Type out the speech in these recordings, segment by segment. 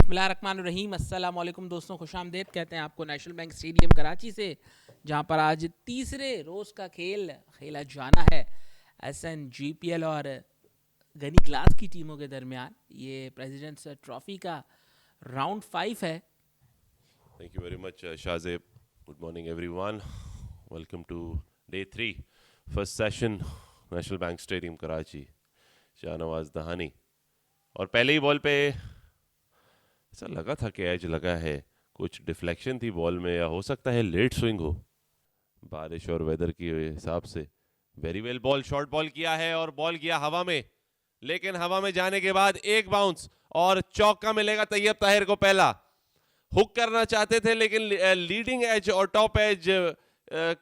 बिस्मिल्लाहिर्रहमानिर्रहीम। अस्सलाम वालेकुम दोस्तों, खुशामदीद कहते हैं आपको नेशनल बैंक स्टेडियम कराची से, जहां पर आज तीसरे रोज़ का खेल खेला जाना है SNGPL और गनी क्लास की टीमों के दरमियान। ये प्रेसिडेंट्स ट्रॉफी का राउंड 5 है। Thank you very much, Shazeb. Good morning, everyone. Welcome to day 3, first session, National Bank Stadium, Karachi. Shahnawaz दहानी और पहले ही बॉल पे ऐसा लगा था कि एज लगा है, कुछ डिफ्लेक्शन थी बॉल में, या हो सकता है लेट स्विंग हो बारिश और वेदर के हिसाब से। Very well ball, short ball किया है और बॉल गया हवा में, लेकिन हवा में जाने के बाद एक बाउंस और चौका मिलेगा तैयब ताहिर को। पहला हुक करना चाहते थे लेकिन लीडिंग एज और top edge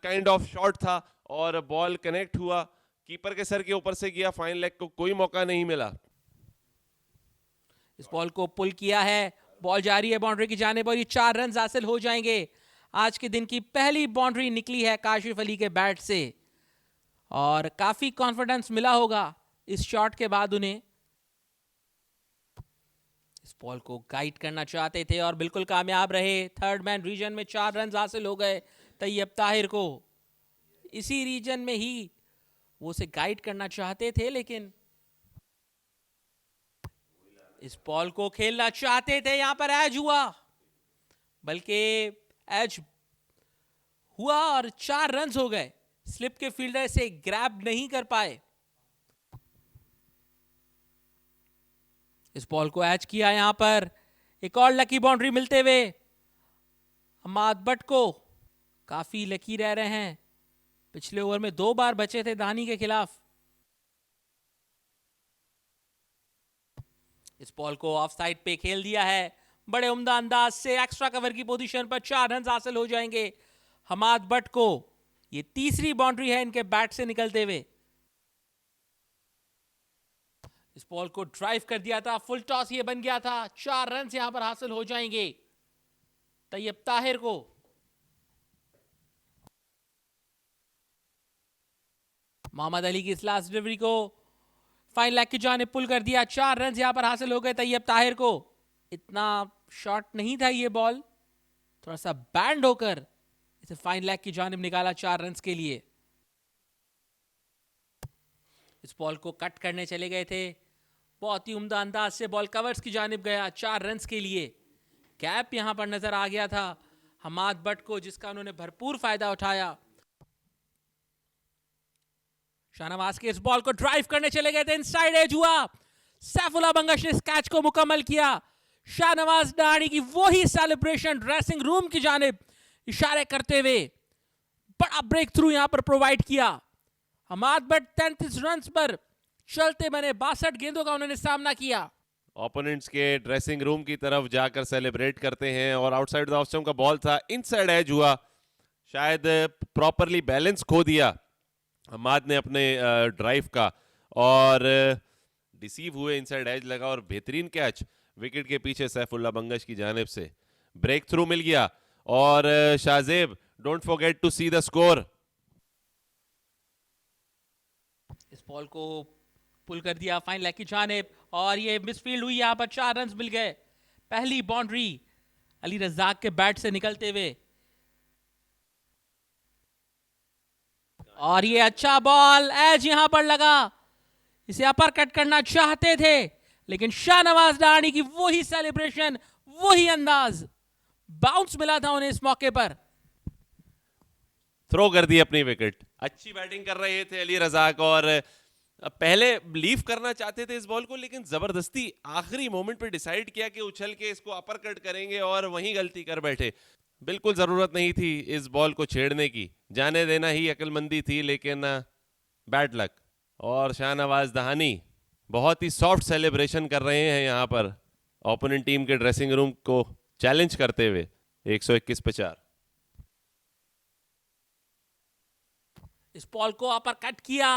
kind of shot था और बॉल कनेक्ट हुआ, कीपर के सर के ऊपर से गया, फाइन लेग को कोई मौका नहीं मिला। इस बॉल को पुल किया है, बॉल जारी है बाउंड्री की जाने पर। ये 4 रन हासिल हो जाएंगे। आज के दिन की पहली बाउंड्री निकली है काशिफ अली के बैट से और काफी कॉन्फिडेंस मिला होगा इस शॉट के बाद उन्हें। इस बॉल को गाइड करना चाहते थे और बिल्कुल कामयाब रहे। थर्ड मैन रीजन में 4 रन हासिल हो गए तैयब ताहिर को। इसी रीजन में ही वो उसे गाइड करना चाहते थे, लेकिन इस बॉल को खेलना चाहते थे। यहां पर एज हुआ, बल्कि एज हुआ और 4 रन हो गए। स्लिप के फील्डर से ग्रैब नहीं कर पाए। इस बॉल को एज किया यहां पर। एक और लकी बाउंड्री मिलते हुए हमाद भट्ट को। काफी लकी रह रहे हैं। पिछले ओवर में 2 बार बचे थे दानी के खिलाफ। इस बॉल को ऑफ साइड पे खेल दिया है बड़े उम्दा अंदाज से। एक्स्ट्रा कवर की पोजीशन पर 4 रन हासिल हो जाएंगे हमाद भट्ट को। ये तीसरी बाउंड्री है इनके बैट से निकलते हुए। इस बॉल को ड्राइव कर दिया था, फुल टॉस ये बन गया था। 4 रन यहां पर हासिल हो जाएंगे तैयब ताहिर को। मोहम्मद अली की इस लास्ट डिलीवरी को फाइन लेग की जानिब पुल कर दिया। 4 रन यहां पर हासिल हो गए तैयब ताहिर को। इतना शॉट नहीं था ये बॉल, थोड़ा सा बैंड होकर इसे फाइन लेग की जानिब निकाला 4 रन के लिए। इस बॉल को कट करने चले गए थे, बहुत ही उम्दा अंदाज से बॉल कवर्स की जानिब गया 4 रन के लिए। गैप यहां पर नजर आ गया था हमाद भट्ट को, जिसका उन्होंने भरपूर फायदा उठाया। शाहनवाज के इस बॉल को ड्राइव करने चले गए थे, इनसाइड एज हुआ। सैफुल्लाह बंगश ने इस कैच को मुकम्मल किया। शाहनवाज दानी की वही सेलिब्रेशन ड्रेसिंग रूम की जानिब इशारे करते हुए बड़ा ब्रेक थ्रू यहां पर प्रोवाइड किया। हमाद भट्ट 33 रन पर चलते बने 62 गेंदों का उन्होंने सामना किया। ओपोनेंट्स के ड्रेसिंग रूम की तरफ जाकर सेलिब्रेट करते हैं और आउटसाइड द ऑफ स्टंप का बॉल था, इनसाइड एज हुआ। शायद प्रॉपरली बैलेंस खो दिया हमाद ने अपने ड्राइव का और डिसीव हुए, इनसाइड एज लगा और बेहतरीन कैच विकेट के पीछे सैफुल्लाह बंगश की जानिब से। ब्रेक थ्रू मिल गया और Shahzeb, don't forget to see the score. इस बॉल को पुल कर दिया फाइन लेग की जानिब और ये मिसफील्ड हुई। यहां पर 4 रन मिल गए। पहली बाउंड्री अली रज़ाक के बैट से निकलते हुए और ये अच्छा बॉल एज यहां पर लगा। इसे अपर कट करना चाहते थे, लेकिन शाहनवाज डानी की वही सेलिब्रेशन, वही अंदाज। बाउंस मिला था उन्हें इस मौके पर। थ्रो कर दी अपनी विकेट। अच्छी बैटिंग कर रहे थे अली रज़ाक और पहले लीव करना चाहते थे इस बॉल को, लेकिन जबरदस्ती आखिरी मोमेंट पे डिसाइड किया कि उछल के इसको अपर कट करेंगे और वहीं गलती कर बैठे। बिल्कुल जरूरत नहीं थी इस बॉल को छेड़ने की, जाने देना ही अक्लमंदी थी, लेकिन बैड लक। और शाहनवाज दहानी बहुत ही सॉफ्ट सेलिब्रेशन कर रहे हैं यहां पर ओपोनेंट टीम के ड्रेसिंग रूम को चैलेंज करते हुए। 121 पे 4। इस बॉल को अपर कट किया,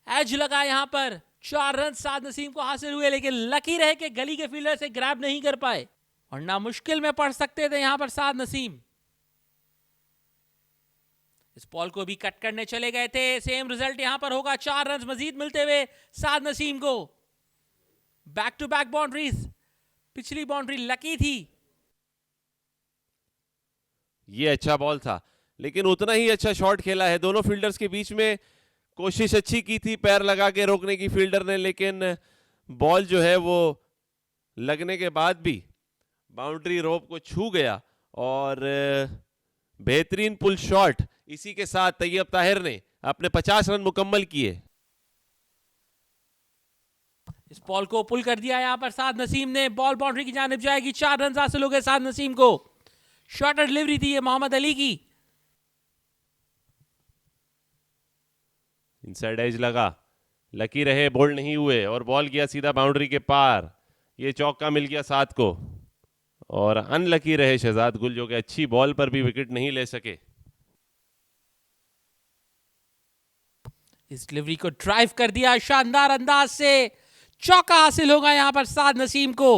एज लगा यहां पर। 4 रन साद नसीम को हासिल हुए, लेकिन लकी रहे कि गली के फील्डर से ग्रैब नहीं कर पाए, वरना मुश्किल में पड़ सकते थे यहां पर साद नसीम। इस बॉल को भी कट करने चले गए थे। सेम रिजल्ट यहां पर होगा। 4 रन मजीद मिलते हुए साद नसीम को। बैक टू बैक बाउंड्रीज पिछली बाउंड्री लकी थी। ये अच्छा बॉल था, लेकिन उतना ही अच्छा शॉट खेला है। दोनों फील्डर्स के बीच में कोशिश अच्छी की थी पैर लगा के रोकने की फील्डर ने, लेकिन बॉल जो है वो लगने के बाद भी बाउंड्री रोप को छू गया और बेहतरीन पुल शॉट। इसी के साथ तैयब ताहिर ने अपने 50 रन मुकम्मल किए। इस बॉल को पुल कर दिया यहां पर साद नसीम ने। बॉल बाउंड्री की जानिब जाएगी। 4 रन हासिल हो गए साद नसीम को। शॉर्टर डिलीवरी थी ये मोहम्मद अली की। इनसाइड एज लगा, लकी रहे, बोल्ड नहीं हुए और बॉल गया सीधा बाउंड्री के पार। ये चौका मिल गया साद को और अनलकी रहे शहजाद गुल, जो कि अच्छी बॉल पर भी विकेट नहीं ले सके। इस डिलीवरी को ड्राइव कर दिया शानदार अंदाज से। चौका हासिल होगा यहां पर साद नसीम को।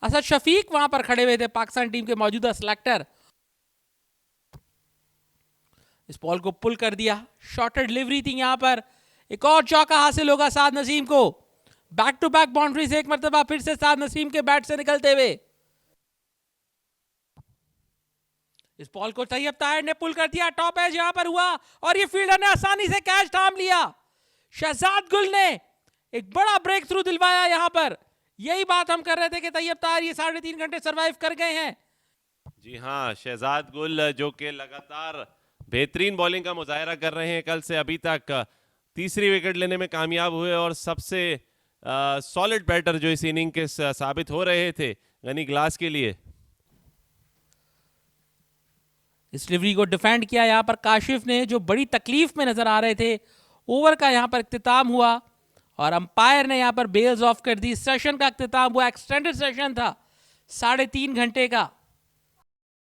असद शफीक वहां पर खड़े हुए थे, पाकिस्तान टीम के मौजूदा सिलेक्टर। इस बॉल को पुल कर दिया। शॉर्टर डिलीवरी थी यहां पर। एक और चौका हासिल होगा साद नसीम को। बैक टू बैक बाउंड्रीज एक मरतबा फिर से साद नसीम के बैट से निकलते हुए। इस बॉल को तैयब ताहिर ने पुल कर दिया। टॉप एज यहां पर हुआ और ये फील्डर ने आसानी से कैच थाम लिया। शहजाद गुल ने एक बड़ा ब्रेक थ्रू दिलवाया यहां पर। यही बात हम कर रहे थे कि तैयब ताहिर ये 3.5 घंटे सरवाइव कर गए हैं। जी हाँ, शहजाद गुल जो कि लगातार बेहतरीन बॉलिंग का मुजाहरा कर रहे हैं। कल से अभी तक तीसरी विकेट लेने में कामयाब हुए और सबसे सॉलिड बैटर जो इस इनिंग के साबित हो रहे थे गनी ग्लास के लिए। इस डिलीवरी को डिफेंड किया यहां पर काशिफ ने, जो बड़ी तकलीफ में नजर आ रहे थे। ओवर का यहां पर इख्तिताम हुआ और अंपायर ने यहां पर बेल्स ऑफ कर दी। सेशन का इख्तिताम हुआ, एक्सटेंडेड सेशन था 3.5 घंटे का।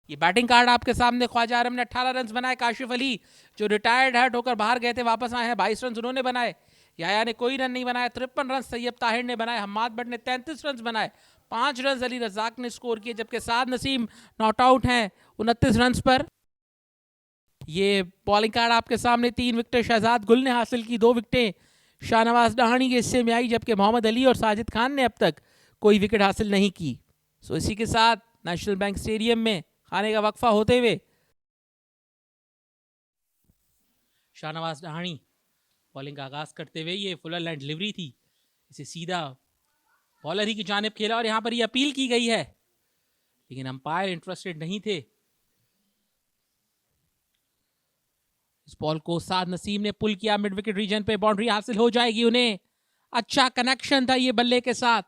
ये बैटिंग कार्ड आपके सामने। ख्वाजा आलम ने 18 रन बनाए। काशिफ अली जो रिटायर्ड हर्ट होकर बाहर गए थे वापस आए हैं, 22 रन उन्होंने बनाए। याया ने कोई रन नहीं बनाया, 53 रन तैयब ताहिर ने बनाए। हम्माद भट्ट ने 33 रन बनाए, 5 रन अली रजाक ने स्कोर किए, जबकि साद नसीम नॉट आउट हैं 29 रन पर। ये बॉलिंग कार्ड आपके सामने। 3 विकेटें शहजाद गुल ने हासिल की, 2 विकेटें शाहनवाज डहानी के हिस्से में आई, जबकि मोहम्मद अली और साजिद खान ने अब तक कोई विकेट हासिल नहीं की। सो इसी के साथ नेशनल बैंक स्टेडियम में खाने का वक्फा होते हुए शाहनवाज डहानी बॉलिंग का आगाज करते हुए, ये फुलर लाइन डिलीवरी थी, इसे सीधा बॉलर ही की जानिब खेला और यहां पर ये अपील की गई है, लेकिन अंपायर इंटरेस्टेड नहीं थे। इस बॉल को साद नसीम ने पुल किया मिड विकेट रीजन पे। बाउंड्री हासिल हो जाएगी उन्हें। अच्छा कनेक्शन था ये बल्ले के साथ,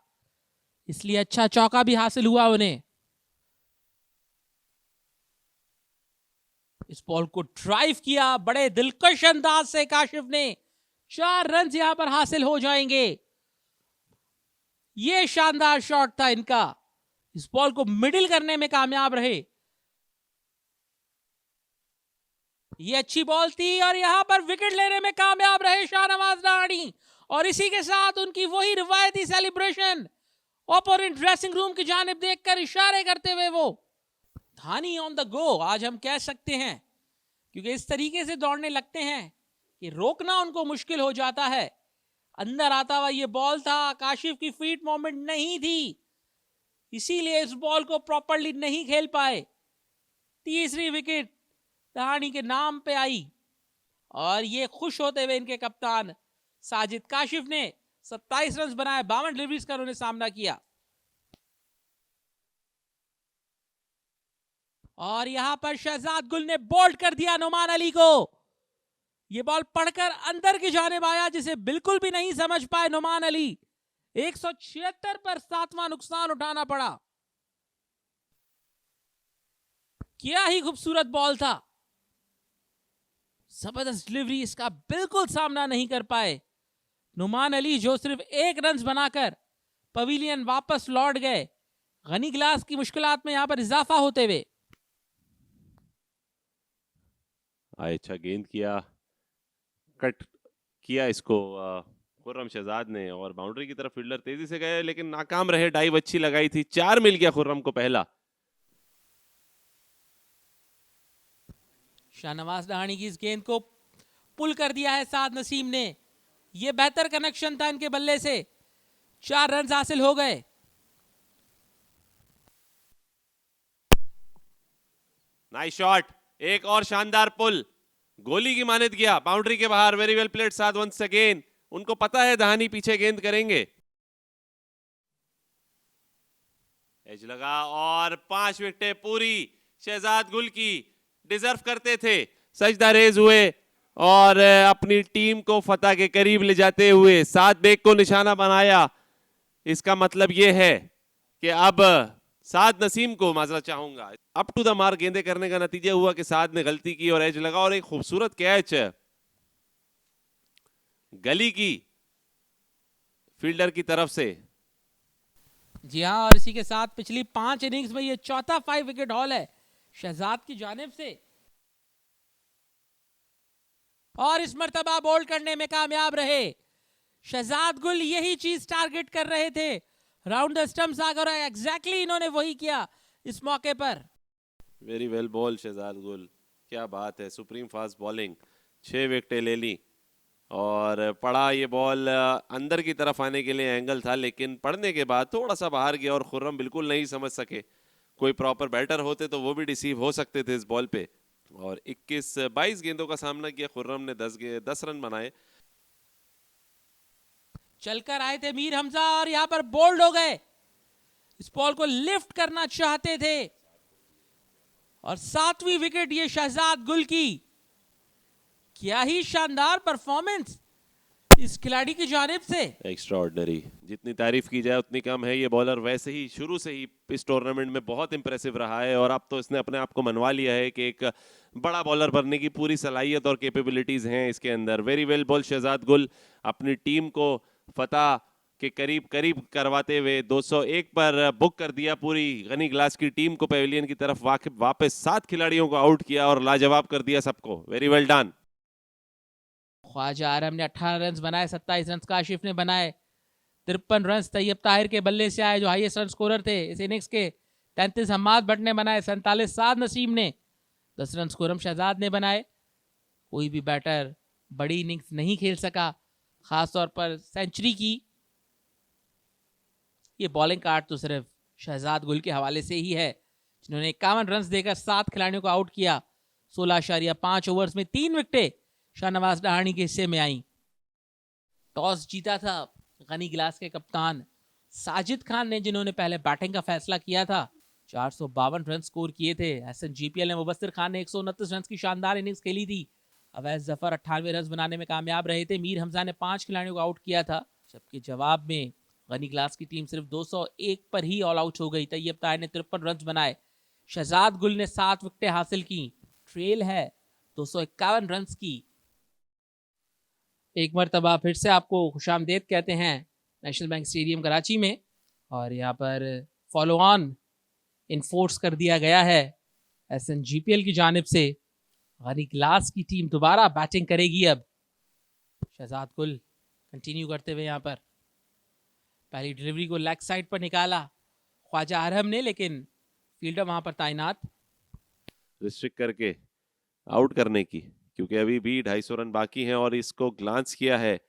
इसलिए अच्छा चौका भी हासिल हुआ उन्हें। इस बॉल को ड्राइव किया बड़े दिलकश अंदाज से काशिफ ने। 4 रन यहां पर हासिल हो जाएंगे। यह शानदार शॉट था इनका। इस बॉल को मिडिल करने में कामयाब रहे। ये अच्छी बॉल थी और यहां पर विकेट लेने में कामयाब रहे शाहनवाज डहानी। और इसी के साथ उनकी वही रिवायती सेलिब्रेशन ओपोनेंट ड्रेसिंग रूम की जानिब देखकर इशारे करते हुए वो धानी ऑन द गो आज हम कह सकते हैं, क्योंकि इस तरीके से दौड़ने लगते हैं कि रोकना उनको मुश्किल हो जाता है। अंदर आता हुआ ये बॉल था, काशिफ की फीट मूवमेंट नहीं थी, इसीलिए इस बॉल को प्रॉपर्ली नहीं खेल पाए। तीसरी विकेट दहानी के नाम पे आई और ये खुश होते हुए इनके कप्तान साजिद काशिफ ने 27 रन बनाए, 52 डिलीवरीज का उन्होंने सामना किया। और यहां पर शहजाद गुल ने बोल्ड कर दिया नुमान अली को। यह बॉल पढ़कर अंदर की जानिब आया, जिसे बिल्कुल भी नहीं समझ पाए नुमान अली। 176 पर 7वां नुकसान उठाना पड़ा। क्या ही खूबसूरत बॉल था। जबरदस्त डिलीवरी, इसका बिल्कुल सामना नहीं कर पाए नुमान अली, जो सिर्फ 1 रन बनाकर पवेलियन वापस लौट गए। गनी ग्लास की मुश्किलात में यहां पर इजाफा होते हुए अच्छा गेंद किया, कट किया इसको खुर्रम शहजाद ने और बाउंड्री की तरफ फील्डर तेजी से गए, लेकिन नाकाम रहे। डाइव अच्छी लगाई थी, 4 मिल गया खुर्रम को पहला। शाहनवाज डहानी की इस गेंद को पुल कर दिया है साद नसीम ने। यह बेहतर कनेक्शन था इनके बल्ले से। 4 रन हासिल हो गए। नाइस शॉट, एक और शानदार पुल, गोली की मानित किया, बाउंड्री के बाहर। वेरी वेल प्लेड साथ वंस अगेन। उनको पता है दहानी पीछे गेंद करेंगे। एज लगा और 5 विकेटें पूरी। शहजाद गुल की डिजर्व करते थे, सजदा रेज हुए और अपनी टीम को फतह के करीब ले जाते हुए 7 बेग को निशाना बनाया। इसका मतलब यह है कि अब साद नसीम को माजरा चाहूंगा, अप टू द मार्क गेंदे करने का नतीजा हुआ कि साद ने गलती की और एज लगा और एक खूबसूरत कैच गली की फील्डर की तरफ से। जी हाँ, और इसी के साथ पिछली 5 इनिंग्स में ये चौथा 5 विकेट हॉल है शहजाद की जानिब से। और इस मर्तबा बोल्ड करने में कामयाब रहे शहजाद गुल। यही चीज टारगेट कर रहे थे, राउंड द स्टंप्स आकर, एग्जैक्टली इन्होंने वही किया इस मौके पर। वेरी वेल बॉल शहजाद गुल, क्या बात है, सुप्रीम फास्ट बॉलिंग। 6 विकेटें ले ली और पड़ा ये बॉल अंदर की तरफ आने के लिए एंगल था, लेकिन पड़ने के बाद थोड़ा सा बाहर गया और खुर्रम बिल्कुल नहीं समझ सके। कोई प्रॉपर बैटर होते तो वो भी डिसीव हो सकते थे इस बॉल पे। और 22 गेंदों का सामना किया खुर्रम ने, 10 रन बनाए। चलकर आए थे मीर हमजा और यहां पर बोल्ड हो गए। इस बॉल को लिफ्ट करना चाहते थे और 7वीं विकेट ये शहजाद गुल की। क्या ही शानदार परफॉर्मेंस इस खिलाड़ी की जानिब से, एक्स्ट्राऑर्डिनरी। जितनी तारीफ की जाए उतनी कम है। ये बॉलर वैसे ही शुरू से ही इस टूर्नामेंट में बहुत इंप्रेसिव रहा है और अब तो इसने अपने आप को मनवा लिया है कि एक बड़ा बॉलर बनने की पूरी सलाहियत और कैपेबिलिटीज हैं इसके अंदर। वेरी वेल बॉल शहजाद गुल, अपनी टीम को फतह के करीब करीब करवाते हुए 201 पर बुक कर दिया पूरी गनी ग्लास की टीम को। पेविलियन की तरफ वापस 7 खिलाड़ियों को आउट किया और लाजवाब कर दिया सबको। Very well done. Khwaja Aram ने 18 रन बनाए, 27 रन काशिफ ने बनाए, 53 रन तैयब ताहिर के बल्ले से आए जो हाईएस्ट रन स्कोरर थे इस इनिंग्स के। 33 हम्माद भट्ट ने बनाए, 47 साद नसीम ने, 10 रन खुर्रम शहजाद ने बनाए। कोई भी बैटर बड़ी इनिंग्स नहीं खेल सका, खासतौर पर सेंचुरी की। ये बॉलिंग कार्ड तो सिर्फ शहजाद गुल के हवाले से ही है, जिन्होंने 51 रन देकर 7 खिलाड़ियों को आउट किया। 16.5 ओवर्स में 3 विकेटें शाहनवाज डहानी के हिस्से में आई। टॉस जीता था गनी गिलास के कप्तान साजिद खान ने, जिन्होंने पहले बैटिंग का फैसला किया था। 452 रन स्कोर किए थे। एहसन जीपीएल ने मुबस्सिर खान ने 129 रन की शानदार इनिंग्स खेली थी। अवैस जफर 98 रन बनाने में कामयाब रहे थे। मीर हमजा ने 5 खिलाड़ियों को आउट किया था, जबकि जवाब में गनी गिलास की टीम सिर्फ 201 पर ही ऑल आउट हो गई। तैयब ताहिर ने 53 रन बनाए। शहजाद गुल ने 7 विकेटें हासिल की। ट्रेल है 251 रन की। एक मरतबा फिर से आपको खुशामदेद कहते हैं नेशनल बैंक स्टेडियम कराची में। और यहाँ पर फॉलो ऑन इन्फोर्स कर दिया गया है SNGPL की जानिब से। गनी गिलास की टीम दोबारा बैटिंग करेगी अब। शहजाद गुल कंटिन्यू करते हुए यहाँ पर पहली डिलीवरी को लेग साइड पर निकाला ख्वाजा अरहम ने, लेकिन फील्डर वहां पर तैनात, रिस्ट्रिक्ट करके आउट करने की, क्योंकि अभी भी 250 रन बाकी हैं। और इसको ग्लांस किया है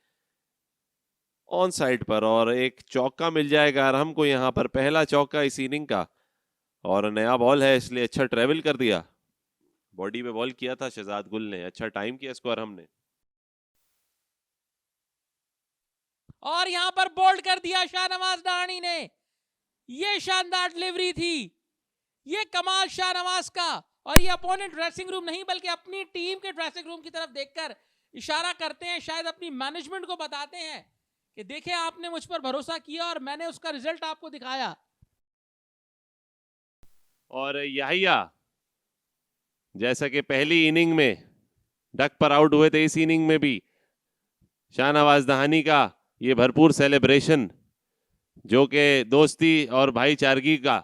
ऑन साइड पर और एक चौका मिल जाएगा अरहम को यहाँ पर, पहला चौका इस इनिंग का। और नया बॉल है इसलिए अच्छा ट्रेवल कर दिया, बॉडी पे बॉल किया था शहजाद गुल ने, अच्छा टाइम किया इसको अरहम ने। और यहां पर बोल्ड कर दिया शाहनवाज डहानी ने। यह शानदार डिलीवरी थी, यह कमाल शाहनवाज का। और ये अपोनेंट ड्रेसिंग रूम नहीं बल्कि अपनी टीम के ड्रेसिंग रूम की तरफ देखकर इशारा करते हैं, शायद अपनी मैनेजमेंट को बताते हैं कि देखें आपने मुझ पर भरोसा किया और मैंने उसका रिजल्ट आपको दिखाया। और याहिया जैसा कि पहली इनिंग में डक पर आउट हुए थे, इस इनिंग में भी शाहनवाज दहानी का ये भरपूर सेलिब्रेशन जो कि दोस्ती और भाईचारगी का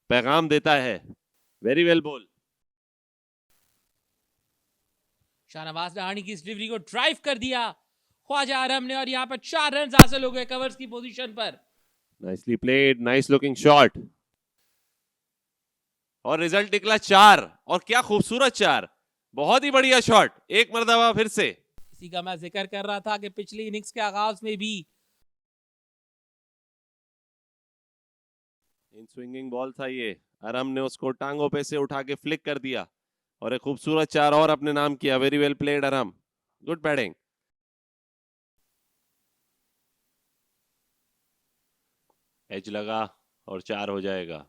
पैगाम देता है। Very well ball. Shahnawaz Dahani की इस डिलीवरी को ड्राइव कर दिया ख्वाजा आरम ने और यहां पर 4 रन हासिल हो गए कवर्स की पोजीशन पर। Nicely played, nice looking shot और रिजल्ट निकला 4। और क्या खूबसूरत 4, बहुत ही बढ़िया शॉट। एक मर्तबा फिर से इसी का मैं जिक्र कर रहा था कि पिछली इनिंग्स के आगाज में भी इन स्विंगिंग बॉल था ये, अरम ने उसको टांगों पे से उठा के फ्लिक कर दिया। और एक खूबसूरत 4 और अपने नाम किया। Very well played अरम, good batting. As लगा और 4 हो जाएगा।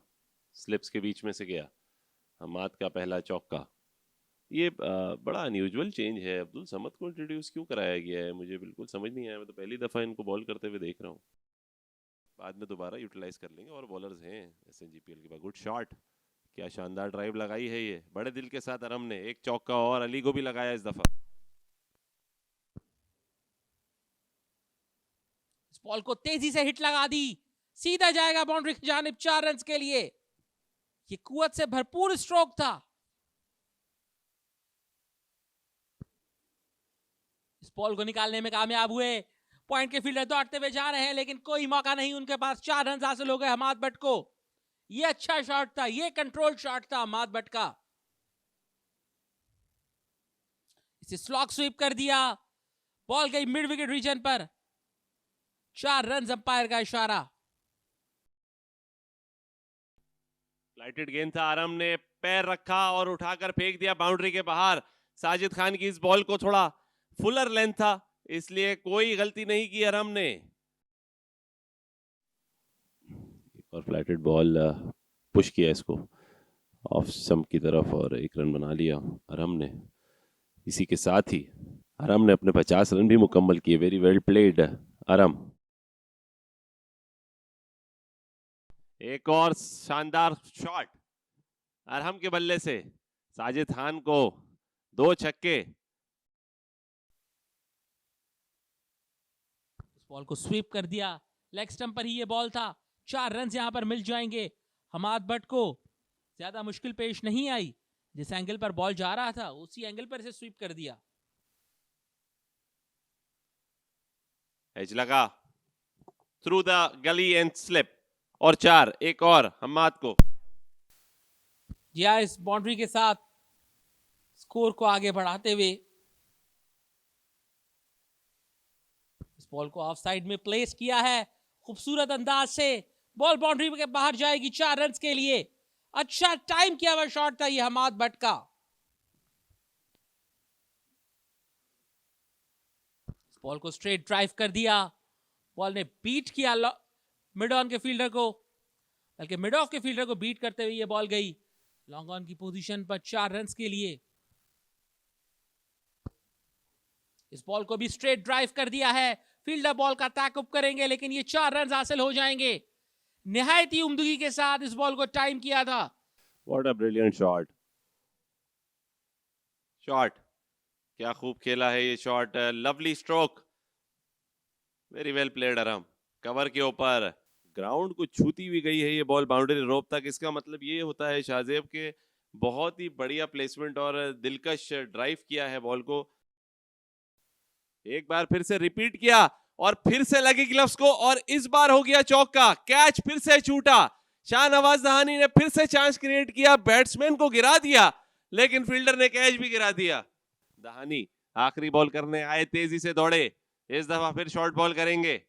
स्लिप्स के बीच में से गया। हमाद का पहला चौका। ये बड़ा अनयूजुअल चेंज है। अब्दुल समद को इंट्रोड्यूस क्यों कराया गया है, मुझे बिल्कुल समझ नहीं आया। मैं तो पहली दफा इनको बॉल करते हुए देख रहा हूँ। बाद में दोबारा यूटिलाइज कर लेंगे। और बॉलर्स हैं एसएनजीपीएल के पास। गुड शॉट, क्या शानदार ड्राइव लगाई है ये बड़े दिल के साथ अरम ने। एक चौका और अली को भी लगाया इस दफा। इस बॉल को तेजी से हिट लगा दी, सीधा जाएगा बाउंड्री की जानिब 4 रन के लिए। ये कुवत से भरपूर स्ट्रोक था। इस बॉल को निकालने में कामयाब हुए। पॉइंट के फील्डर दौड़ते हुए जा रहे हैं लेकिन कोई मौका नहीं उनके पास। 4 रन हासिल हो गए हमाद भट्ट को। ये अच्छा शॉट था, ये कंट्रोल शॉट था हमाद भट्ट का। इसे स्लॉग स्वीप कर दिया। बॉल गई मिड विकेट रीजन पर। 4 रन अंपायर का इशारा। फ्लाइटेड गेंद था। आरम ने पैर रखा और उठाकर फेंक दिया बाउंड्री के बाहर। साजिद खान की इस बॉल को थोड़ा फुलर लेंथ था, इसलिए कोई गलती नहीं की आरम ने। एक और फ्लाइटेड बॉल पुश किया इसको ऑफ स्टंप की तरफ और 1 रन बना लिया आरम ने। इसी के साथ ही आरम ने अपने 50 रन भी मुकम्मल किए। Very well played Aram. एक और शानदार शॉट अरहम के बल्ले से। साजिद खान को 2 छक्के। बॉल को स्वीप कर दिया। लेग स्टंप पर ही ये बॉल था। 4 रन यहां पर मिल जाएंगे हमाद भट्ट को। ज्यादा मुश्किल पेश नहीं आई। जिस एंगल पर बॉल जा रहा था उसी एंगल पर इसे स्वीप कर दिया। एज लगा थ्रू द गली एंड स्लिप और 4। एक और हमाद को। जी हाँ, इस बाउंड्री के साथ स्कोर को आगे बढ़ाते हुए इस बॉल को ऑफ साइड में प्लेस किया है खूबसूरत अंदाज से। बॉल बाउंड्री के बाहर जाएगी 4 रन के लिए। अच्छा टाइम किया हुआ शॉट था ये हमाद भट्ट का। इस बॉल को स्ट्रेट ड्राइव कर दिया। बॉल ने बीट किया मिड ऑन के फील्डर को, बल्कि मिड ऑफ के फील्डर को बीट करते हुए ये बॉल गई लॉन्ग ऑन की पोजीशन पर 4 रन के लिए। इस बॉल को भी स्ट्रेट ड्राइव कर दिया है। फील्डर बॉल का ताकुब करेंगे लेकिन ये 4 रन हासिल हो जाएंगे। निहायत ही उम्दगी के साथ इस बॉल को टाइम किया था। What a brilliant shot. Shot क्या खूब खेला है ये shot. Lovely stroke, very well played Aram. Cover के ऊपर ग्राउंड को छूती हुई गई है ये बॉल बाउंड्री रोप तक। इसका मतलब ये होता है शाहजेब के बहुत ही बढ़िया प्लेसमेंट और दिलकश ड्राइव किया है बॉल को। एक बार फिर से रिपीट किया और फिर से लगी ग्लव्स को और इस बार हो गया चौका। कैच फिर से छूटा। शाहनवाज दहानी ने फिर से चांस क्रिएट किया, बैट्समैन को गिरा दिया लेकिन फील्डर ने कैच भी गिरा दिया। दहानी आखिरी बॉल करने आए, तेजी से दौड़े। इस दफा फिर शॉर्ट बॉल करेंगे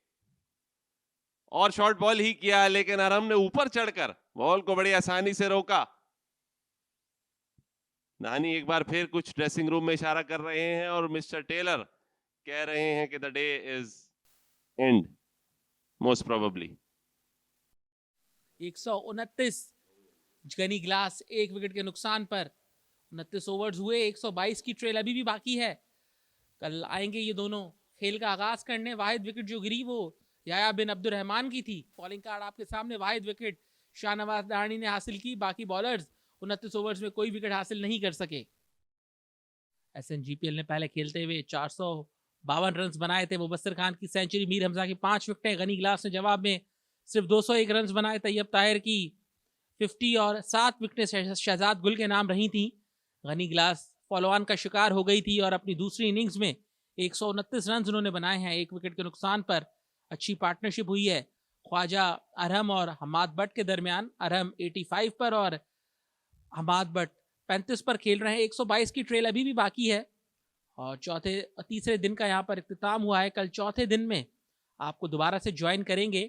और शॉर्ट बॉल ही किया लेकिन अरम ने ऊपर चढ़कर बॉल को बड़ी आसानी से रोका। दहानी एक बार फिर कुछ ड्रेसिंग रूम में इशारा कर रहे हैं और मिस्टर टेलर कह रहे हैं कि the day is end most probably. 129 गनी ग्लास 1 विकेट के नुकसान पर 29 ओवर्स हुए। 122 की ट्रेल अभी भी बाकी है। कल आएंगे ये दोनों खेल का आगाज करने। वाहिद विकेट जो गिरी वो याया बिन अब्दुल रहमान की थी। बॉलिंग कार्ड आपके सामने। वाहिद विकेट शाहनवाज दहानी ने हासिल की। बाकी बॉलर्स 29 ओवर्स में कोई विकेट हासिल नहीं कर सके। एसएनजीपीएल ने पहले खेलते हुए 452 रन बनाए थे। मुबस्सिर खान की सेंचुरी, मीर हमजा की 5 विकेटें। गनी ग्लास ने जवाब में सिर्फ 201 रन बनाए। तैयब ताहिर की 50 और 7 विकेटें शहजाद गुल के नाम रही थी। गनी ग्लास फॉलोऑन का शिकार हो गई थी और अपनी दूसरी इनिंग्स में 129 रन उन्होंने बनाए हैं 1 विकेट के नुकसान पर। अच्छी पार्टनरशिप हुई है ख्वाजा अरहम और हमाद भट्ट के दरमियान। अरहम 85 पर और हमाद भट्ट 35 पर खेल रहे हैं। 122 की ट्रेल अभी भी बाकी है और तीसरे दिन का यहाँ पर इख्तिताम हुआ है। कल चौथे दिन में आपको दोबारा से ज्वाइन करेंगे